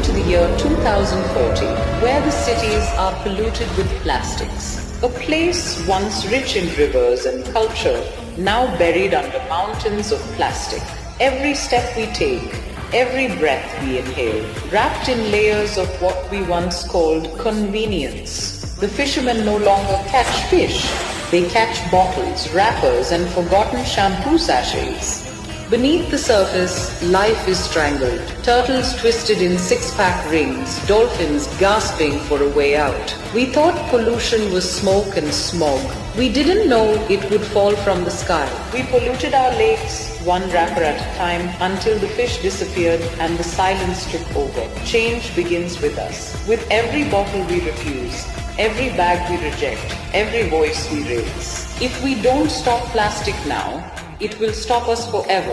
to the year 2040, where the cities are polluted with plastics. A place once rich in rivers and culture, now buried under mountains of plastic. Every step we take, every breath we inhale, wrapped in layers of what we once called convenience. The fishermen no longer catch fish. They catch bottles, wrappers, and forgotten shampoo sachets. Beneath the surface, life is strangled. Turtles twisted in six-pack rings, dolphins gasping for a way out. We thought pollution was smoke and smog. We didn't know it would fall from the sky. We polluted our lakes, one wrapper at a time, until the fish disappeared and the silence took over. Change begins with us. With every bottle we refuse, every bag we reject, every voice we raise. If we don't stop plastic now, it will stop us forever.